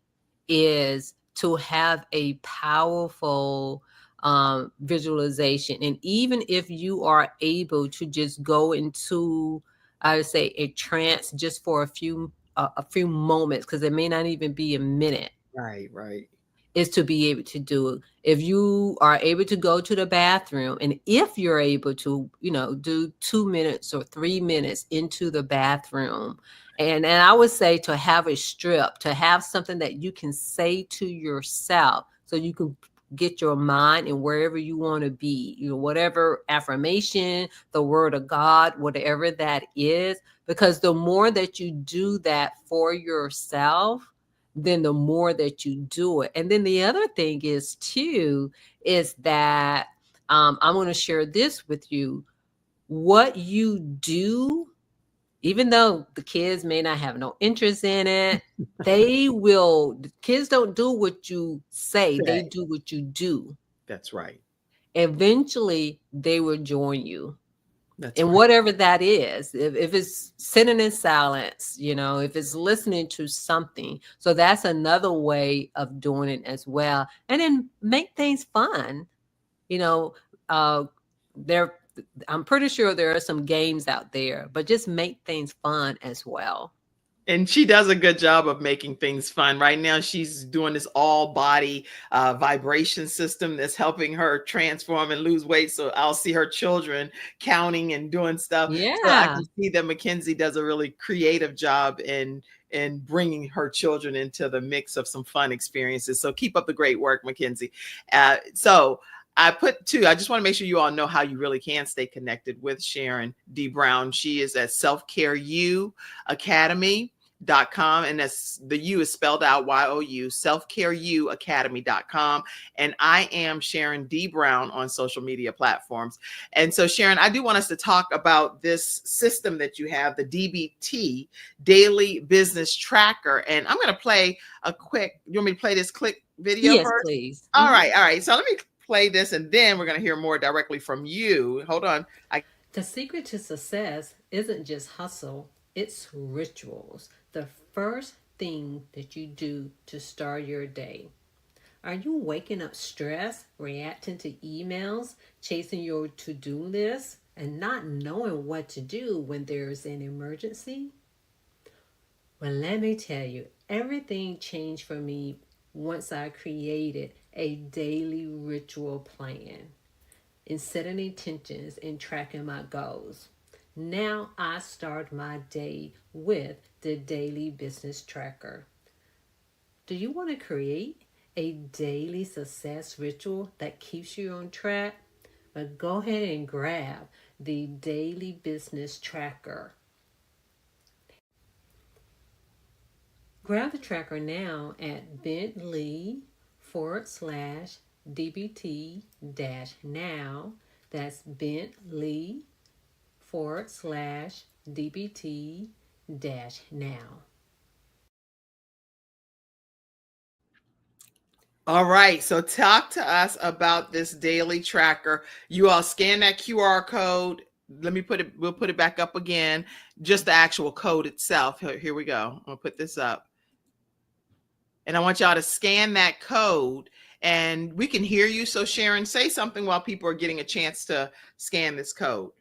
is to have a powerful visualization. And even if you are able to just go into, I would say, a trance just for a few moments, because it may not even be a minute, Right, right. is to be able to do it. If you are able to go to the bathroom, and if you're able to, do 2 minutes or 3 minutes into the bathroom, and I would say to have a strip, to have something that you can say to yourself so you can get your mind and wherever you want to be, whatever affirmation, the word of God, whatever that is, because the more that you do that for yourself, then the more that you do it. And then the other thing is too, is that I'm going to share this with you. What you do, even though the kids may not have no interest in it, the kids don't do what you say, they Okay. do what you do. That's right. Eventually, they will join you. That's And right. whatever that is, if it's sitting in silence, if it's listening to something. So that's another way of doing it as well. And then make things fun. You know, uh, there, I'm pretty sure there are some games out there, but just make things fun as well. And she does a good job of making things fun. Right now, she's doing this all body vibration system that's helping her transform and lose weight. So I'll see her children counting and doing stuff. So I Yeah. can see that Mackenzie does a really creative job in bringing her children into the mix of some fun experiences. So keep up the great work, Mackenzie. So I put two. I just want to make sure you all know how you really can stay connected with Sharon D. Brown. She is at Self Care U Academy.com, and that's the U is spelled out YOU, selfcareuacademy.com. And I am Sharon D. Brown on social media platforms. And so, Sharon, I do want us to talk about this system that you have, the DBT, Daily Business Tracker. And I'm going to play you want me to play this quick video Yes, first? please. All right, all right. So let me play this and then we're going to hear more directly from you. Hold on. The secret to success isn't just hustle, it's rituals. The first thing that you do to start your day. Are you waking up stressed, reacting to emails, chasing your to do list, and not knowing what to do when there's an emergency? Well, let me tell you, everything changed for me once I created a daily ritual plan and setting intentions and tracking my goals. Now I start my day with the daily business tracker. Do you want to create a daily success ritual that keeps you on track? But go ahead and grab the Daily Business Tracker. Grab the tracker now at bit.ly/DBT now. That's bit.ly/DBT now. All right. So talk to us about this daily tracker. You all scan that QR code. We'll put it back up again. Just the actual code itself. Here we go. I'll put this up. And I want y'all to scan that code and we can hear you. So Sharon, say something while people are getting a chance to scan this code.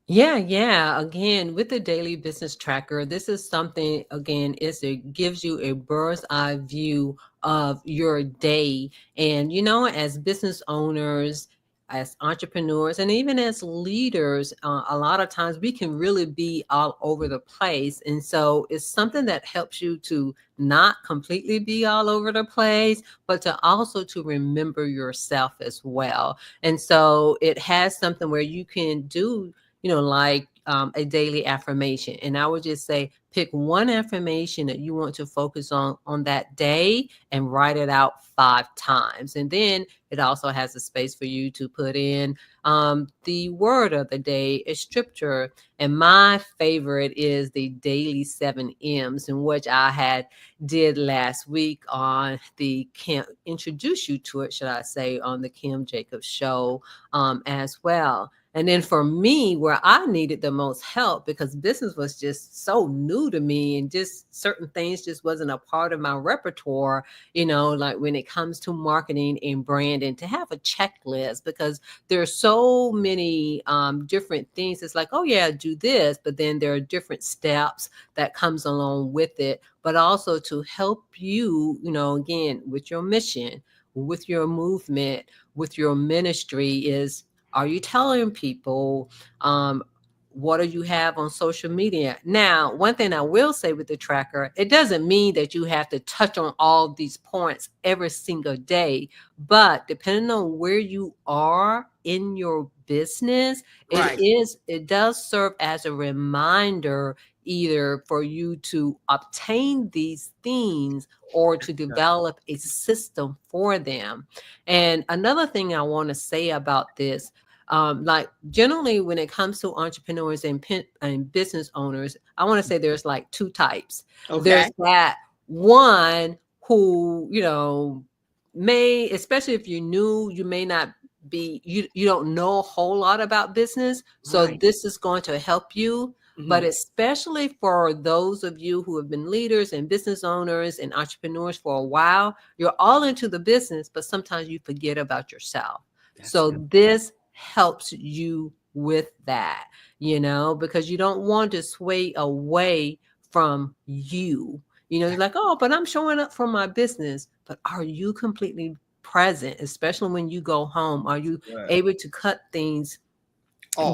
Yeah. Again, with the daily business tracker, this is something, again, it gives you a bird's eye view of your day. And, as business owners, as entrepreneurs, and even as leaders, a lot of times we can really be all over the place. And so it's something that helps you to not completely be all over the place, but to also to remember yourself as well. And so it has something where you can do like a daily affirmation. And I would just say, pick one affirmation that you want to focus on that day and write it out 5 times. And then it also has a space for you to put in the word of the day, a scripture. And my favorite is the daily 7 M's, in which I did last week on the introduce you to it, should I say, on the Kim Jacobs show as well. And then for me, where I needed the most help, because business was just so new to me and just certain things just wasn't a part of my repertoire, like when it comes to marketing and branding, to have a checklist, because there are so many different things. It's like, oh yeah, do this, but then there are different steps that comes along with it, but also to help you, again, with your mission, with your movement, with your ministry is, are you telling people what do you have on social media? Now, one thing I will say with the tracker, it doesn't mean that you have to touch on all these points every single day, but depending on where you are in your business, Right. it does serve as a reminder, either for you to obtain these things or to develop a system for them. And another thing I want to say about this, like generally when it comes to entrepreneurs and business owners, I want to say there's like 2 types. Okay. There's that one who, may, especially if you're new, you may not be, you don't know a whole lot about business. So Right. this is going to help you. But especially for those of you who have been leaders and business owners and entrepreneurs for a while, you're all into the business, but sometimes you forget about yourself. So this helps you with that, because you don't want to sway away from you. You're like, oh, but I'm showing up for my business. But are you completely present, especially when you go home? Are you able to cut things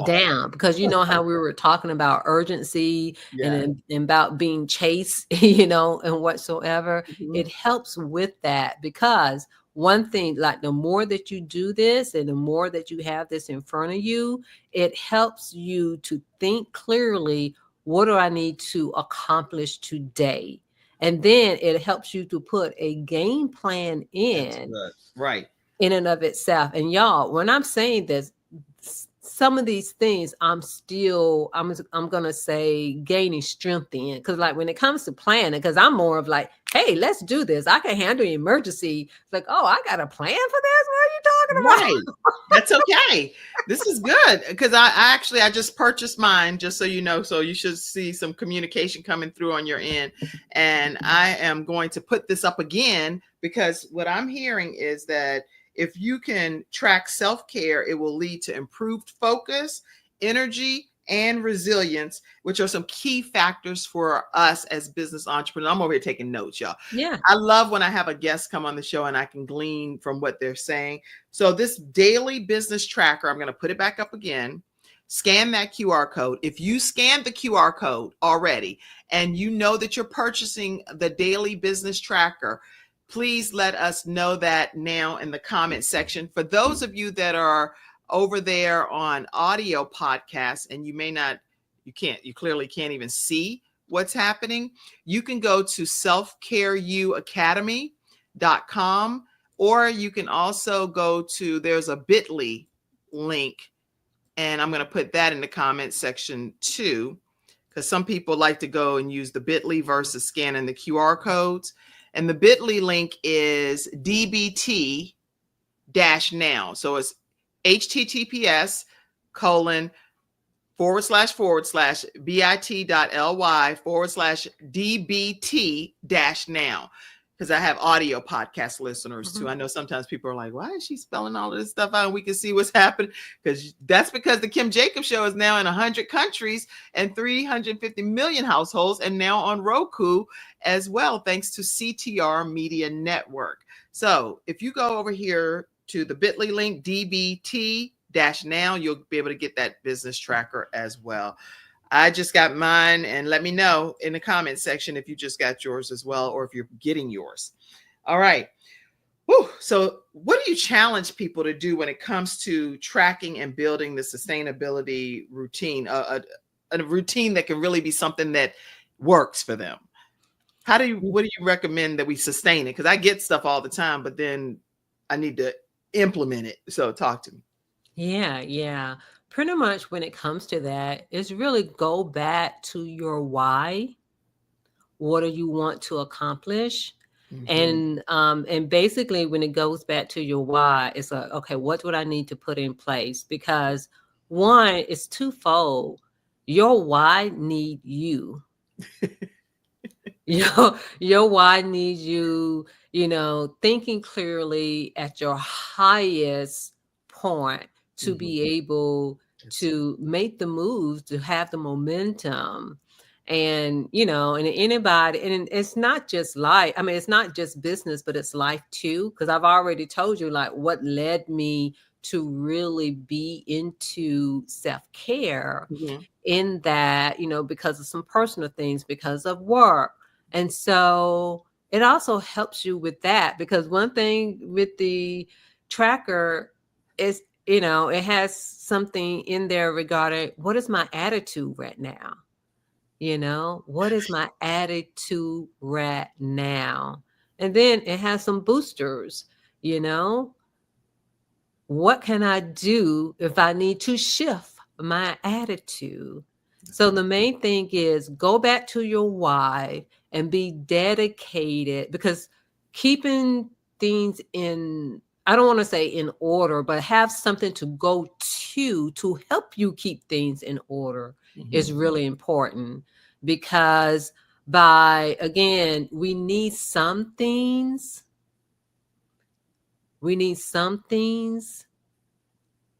down? Because how we were talking about urgency and about being chased, and whatsoever. It helps with that, because one thing, like the more that you do this and the more that you have this in front of you, it helps you to think clearly, what do I need to accomplish today? And then it helps you to put a game plan in Right. and of itself. And y'all, when I'm saying this, some of these things I'm gonna say gaining strength in, because like when it comes to planning, because I'm more of like, hey, let's do this, I can handle an emergency. It's like, oh, I got a plan for this, what are you talking about? Right. That's okay. This is good, because I just purchased mine, just so you know. So you should see some communication coming through on your end. And I am going to put this up again, because what I'm hearing is that if you can track self-care, it will lead to improved focus, energy, and resilience, which are some key factors for us as business entrepreneurs. I'm over here taking notes, y'all. Yeah. I love when I have a guest come on the show and I can glean from what they're saying. So this daily business tracker, I'm going to put it back up again. Scan that QR code. If you scan the QR code already and you know that you're purchasing the daily business tracker, please let us know that now in the comment section. For those of you that are over there on audio podcasts, and you clearly can't even see what's happening, you can go to selfcareyouacademy.com, or you can also go to, there's a bit.ly link, and I'm going to put that in the comment section too, because some people like to go and use the bit.ly versus scanning the QR codes. And the bit.ly link is DBT now. So it's https colon / bit.ly / now, because I have audio podcast listeners too. I know sometimes people are like, why is she spelling all of this stuff out and we can see what's happening? Because that's because the Kim Jacobs Show is now in 100 countries and 350 million households, and now on Roku as well, thanks to CTR Media Network. So if you go over here to the bit.ly link, DBT now, you'll be able to get that business tracker as well. I just got mine, and let me know in the comment section if you just got yours as well, or if you're getting yours. All right. Whew. So what do you challenge people to do when it comes to tracking and building the sustainability routine, a routine that can really be something that works for them? What do you recommend that we sustain it? Because I get stuff all the time, but then I need to implement it. So talk to me. Yeah. Pretty much when it comes to that, it's really go back to your why. What do you want to accomplish? And basically when it goes back to your why, it's like, okay, what would I need to put in place? Because one, it's twofold. Your why need you. Your why needs you, thinking clearly at your highest point to be able to make the moves, to have the momentum. And anybody, and it's not just life, it's not just business, but it's life too, because I've already told you like what led me to really be into self-care, in that, because of some personal things, because of work. And so it also helps you with that, because one thing with the tracker is, it has something in there regarding what is my attitude right now? What is my attitude right now? And then it has some boosters, what can I do if I need to shift my attitude? So the main thing is go back to your why and be dedicated, because keeping things in, I don't want to say in order, but have something to go to help you keep things in order is really important. Because again, we need some things,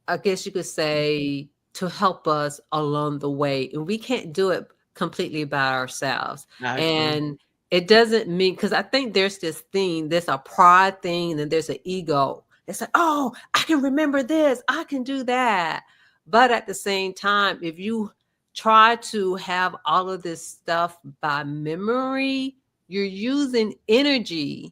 I guess you could say, to help us along the way. And we can't do it completely by ourselves. And it doesn't mean, because I think there's this thing, there's a pride thing, and there's an ego. It's like, oh, I can remember this, I can do that. But at the same time, if you try to have all of this stuff by memory, you're using energy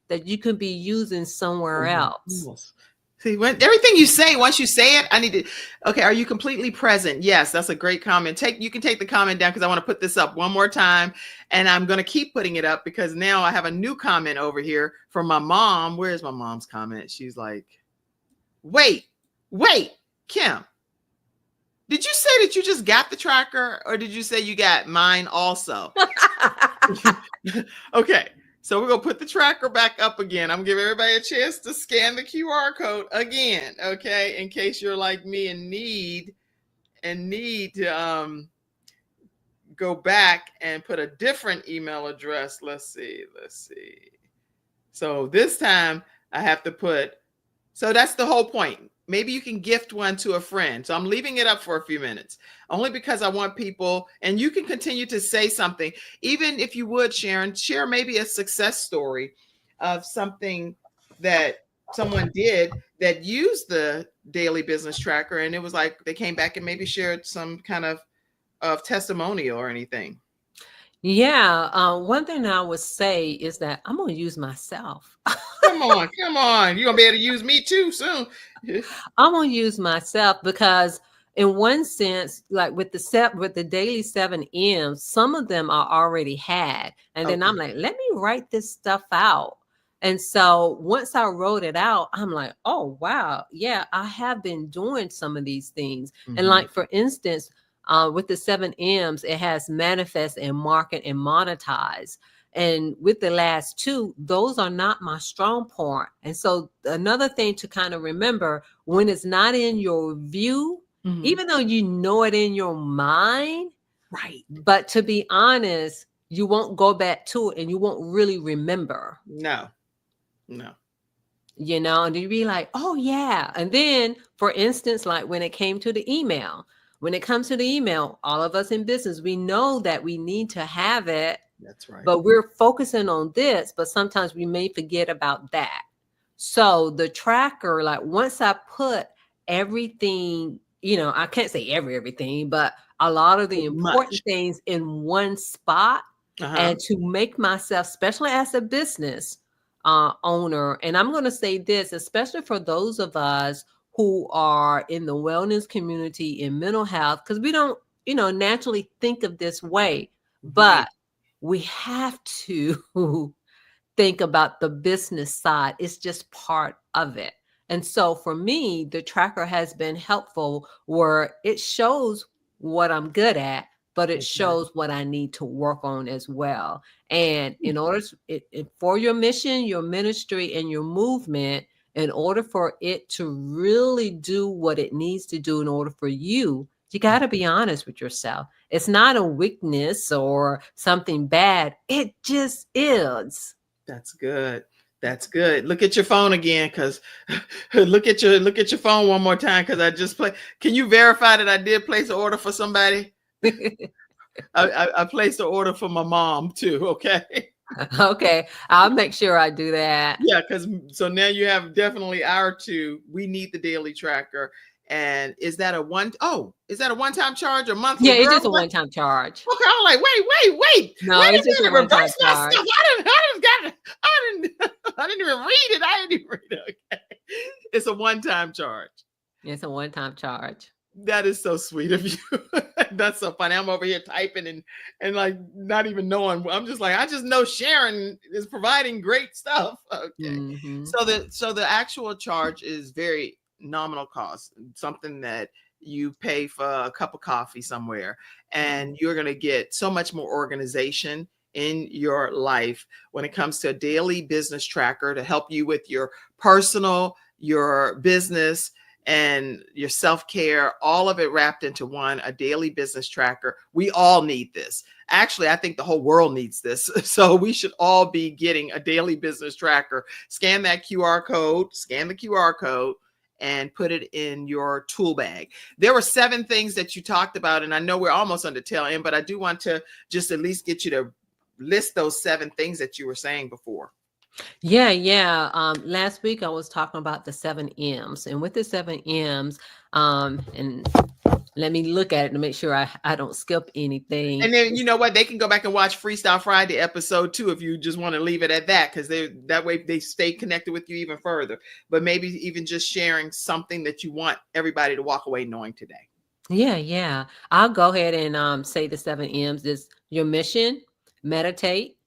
that you could be using somewhere else. See, when everything you say, once you say it, I need to, okay, are you completely present? Yes, that's a great comment. You can take the comment down, because I want to put this up one more time, and I'm going to keep putting it up, because now I have a new comment over here from my mom. Where's my mom's comment? She's like, wait, Kim, did you say that you just got the tracker, or did you say you got mine also? Okay. So we're going to put the tracker back up again. I'm going to give everybody a chance to scan the QR code again, okay? In case you're like me and need to go back and put a different email address. Let's see. So this time I have to put, so that's the whole point. Maybe you can gift one to a friend. So I'm leaving it up for a few minutes, only because I want people, and you can continue to say something. Even if you would, Sharon, share maybe a success story of something that someone did that used the daily business tracker, and it was like they came back and maybe shared some kind of testimonial or anything. Yeah. One thing I would say is that I'm going to use myself. Come on. You're gonna be able to use me too soon. I'm gonna use myself because in one sense, like with the daily 7 M's, some of them are already had. And then I'm Okay. like, let me write this stuff out. And so once I wrote it out, I'm like, oh wow, yeah, I have been doing some of these things. And Mhm. like for instance, with the 7 M's, it has manifest and market and monetize. And with the last two, those are not my strong point. And so another thing to kind of remember, when it's not in your view, Mhm. even though you know it in your mind, Right. but to be honest, you won't go back to it and you won't really remember, No. No. and you'd be like, oh yeah. And then for instance, like when it came to the email, when it comes to the email, all of us in business, we know that we need to have it, That's right. but we're focusing on this, but sometimes we may forget about that. So the tracker, like once I put everything, I can't say everything, but a lot of the Much. important things in one spot, Uh-huh. and to make myself, especially as a business owner, and I'm going to say this, especially for those of us who are in the wellness community in mental health, because we don't, naturally think of this way, Right. but we have to think about the business side. It's just part of it. And so for me, the tracker has been helpful where it shows what I'm good at, but it Okay. shows what I need to work on as well. And in order for your mission, your ministry, and your movement, in order for it to really do what it needs to do in order for you, you got to be honest with yourself. It's not a weakness or something bad. It just is. That's good. That's good. Look at your phone again, because look at your phone one more time, because I just play. Can you verify that I did place an order for somebody? I placed an order for my mom too. Okay. Okay, I'll make sure I do that. Yeah, because so now you have definitely our two. We need the daily tracker. And is that a one? Oh, is that a one-time charge or monthly, Yeah, it's girl? just a What? one-time charge. Okay, I'm like, No, wait it's a just a minute, one-time reverse my charge. stuff. I didn't even read it. I didn't even read it. Okay. It's a one-time charge. It's a one-time charge. That is so sweet of you. That's so funny. I'm over here typing and like not even knowing. I'm just like, I just know Sharon is providing great stuff. Okay. Mhm. So the actual charge is very nominal cost, something that you pay for a cup of coffee somewhere, and you're going to get so much more organization in your life when it comes to a daily business tracker to help you with your personal, your business, and your self-care, all of it wrapped into one, a daily business tracker. We all need this. Actually, I think the whole world needs this. So we should all be getting a daily business tracker. Scan the QR code, and put it in your tool bag. There were 7 things that you talked about, and I know we're almost on the tail end, but I do want to just at least get you to list those 7 things that you were saying before. Yeah, yeah. Last week I was talking about the 7 M's, and with the 7 M's, and let me look at it to make sure I don't skip anything. And then you know what? They can go back and watch Freestyle Friday episode 2 if you just want to leave it at that, because they that way they stay connected with you even further. But maybe even just sharing something that you want everybody to walk away knowing today. Yeah, yeah. I'll go ahead and say the 7 M's is your mission, meditate,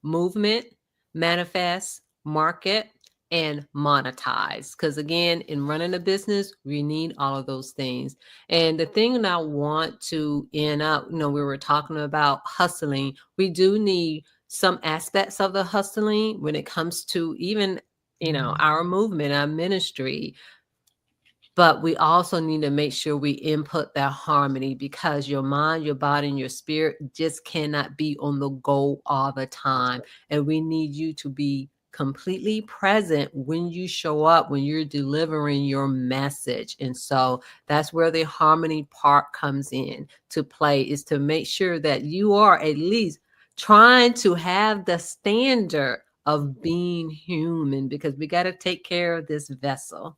movement, manifest, market, and monetize. Because again, in running a business, we need all of those things. And the thing that I want to end up, we were talking about hustling. We do need some aspects of the hustling when it comes to even, our movement, our ministry, but we also need to make sure we input that harmony, because your mind, your body, and your spirit just cannot be on the go all the That's time. right. And we need you to be completely present when you show up, when you're delivering your message. And so that's where the harmony part comes in to play, is to make sure that you are at least trying to have the standard of being human, because we got to take care of this vessel.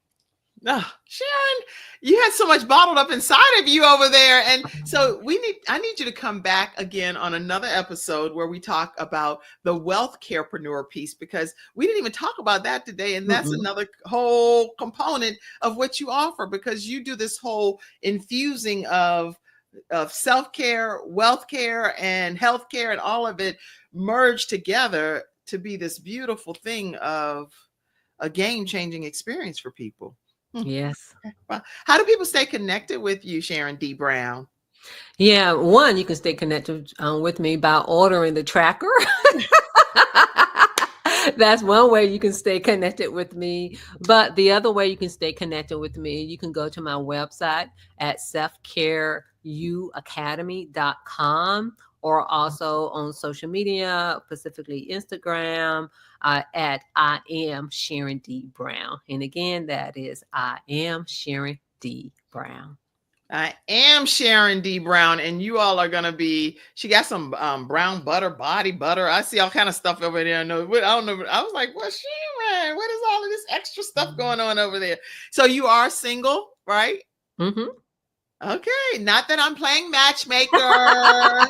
Oh, Sharon, you had so much bottled up inside of you over there. And so I need you to come back again on another episode where we talk about the wealth carepreneur piece, because we didn't even talk about that today. And that's Mm-mm. another whole component of what you offer, because you do this whole infusing of self-care, wealth care, and healthcare, and all of it merged together to be this beautiful thing of a game-changing experience for people. Yes. Well, how do people stay connected with you, Sharon D. Brown? Yeah, one, you can stay connected with me by ordering the tracker. That's one way you can stay connected with me. But the other way you can stay connected with me, you can go to my website at selfcareuacademy.com, or also on social media, specifically Instagram, at I am Sharon D. Brown. And again, that is I am Sharon D. Brown. I am Sharon D. Brown, and you all are gonna be. She got some brown butter, body butter. I see all kind of stuff over there. No, I don't know. I was like, "Well, Sharon, what is all of this extra stuff going on over there?" So you are single, right? Mm-hmm. Okay, not that I'm playing matchmaker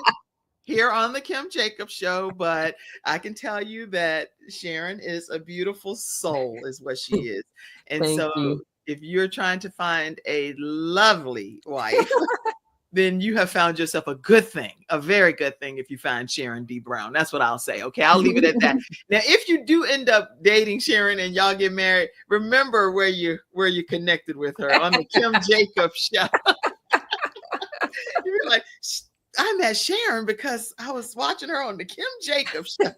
here on the Kim Jacobs Show, but I can tell you that Sharon is a beautiful soul, is what she is. And Thank so you. if you're trying to find a lovely wife, then you have found yourself a good thing, a very good thing if you find Sharon D. Brown. That's what I'll say. Okay, I'll leave it at that. Now, if you do end up dating Sharon and y'all get married, remember where you connected with her on the Kim Jacobs Show. You're like, I met Sharon because I was watching her on the Kim Jacobs Show.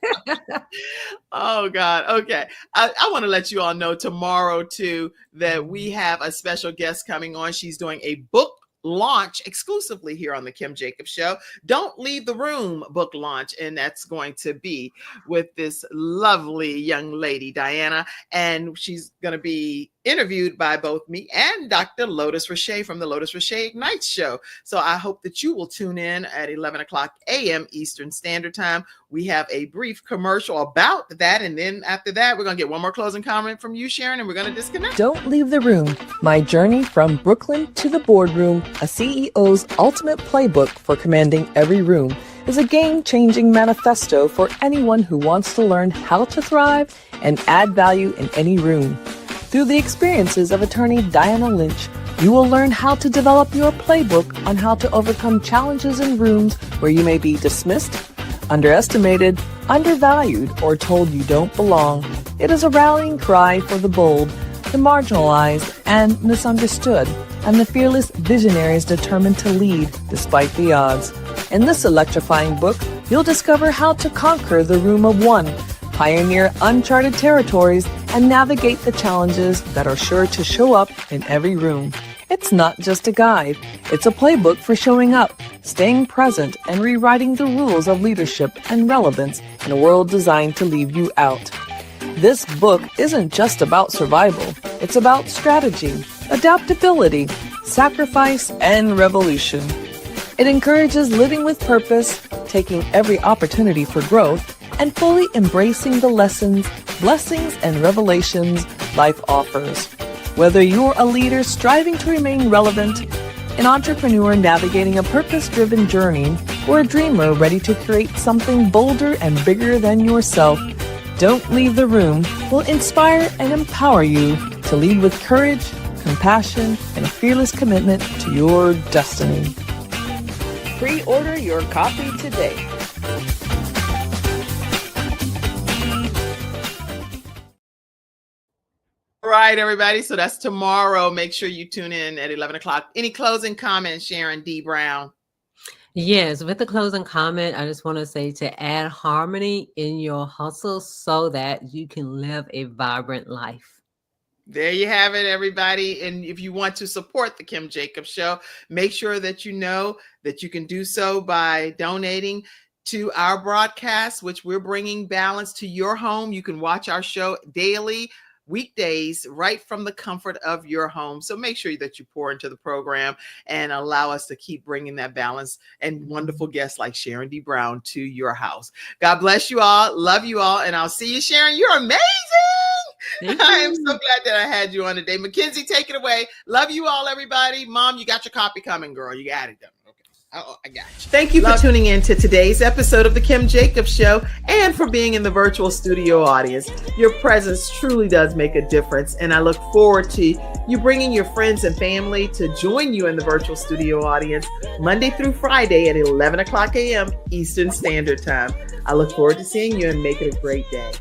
Oh God. Okay. I want to let you all know tomorrow too that we have a special guest coming on. She's doing a book launch exclusively here on the Kim Jacobs Show. Don't Leave the Room book launch. And that's going to be with this lovely young lady, Diana. And she's going to be interviewed by both me and Dr. Lotus Rashay from the Lotus Rashay Ignites Show. So I hope that you will tune in at 11 o'clock a.m. Eastern Standard Time. We have a brief commercial about that. And then after that, we're going to get one more closing comment from you, Sharon, and we're going to disconnect. Don't Leave the Room, my journey from Brooklyn to the boardroom, a CEO's ultimate playbook for commanding every room, is a game-changing manifesto for anyone who wants to learn how to thrive and add value in any room. Through the experiences of attorney Diana Lynch, you will learn how to develop your playbook on how to overcome challenges in rooms where you may be dismissed, underestimated, undervalued, or told you don't belong. It is a rallying cry for the bold, the marginalized, and misunderstood, and the fearless visionaries determined to lead despite the odds. In this electrifying book, you'll discover how to conquer the room of one, pioneer uncharted territories, and navigate the challenges that are sure to show up in every room. It's not just a guide, it's a playbook for showing up, staying present, and rewriting the rules of leadership and relevance in a world designed to leave you out. This book isn't just about survival, it's about strategy, adaptability, sacrifice, and revolution. It encourages living with purpose, taking every opportunity for growth, and fully embracing the lessons, blessings, and revelations life offers. Whether you're a leader striving to remain relevant, an entrepreneur navigating a purpose-driven journey, or a dreamer ready to create something bolder and bigger than yourself, Don't Leave the Room will inspire and empower you to lead with courage, compassion, and a fearless commitment to your destiny. Pre-order your copy today. All right, everybody. So that's tomorrow. Make sure you tune in at 11 o'clock. Any closing comments, Sharon D. Brown? Yes, with the closing comment, I just want to say to add harmony in your hustle so that you can live a vibrant life. There you have it, everybody. And if you want to support the Kim Jacobs Show, make sure that you know that you can do so by donating to our broadcast, which we're bringing balance to your home. You can watch our show daily, weekdays, right from the comfort of your home. So make sure that you pour into the program and allow us to keep bringing that balance and wonderful guests like Sharon D. Brown to your house. God bless you all. Love you all. And I'll see you, Sharon. You're amazing. Thank I am so you. glad that I had you on today. Mackenzie, take it away. Love you all, everybody. Mom, you got your copy coming, girl. You got it done. I got you. Thank you for tuning in to today's episode of The Kim Jacobs Show and for being in the virtual studio audience. Your presence truly does make a difference, and I look forward to you bringing your friends and family to join you in the virtual studio audience Monday through Friday at 11 o'clock a.m. Eastern Standard Time. I look forward to seeing you and make it a great day.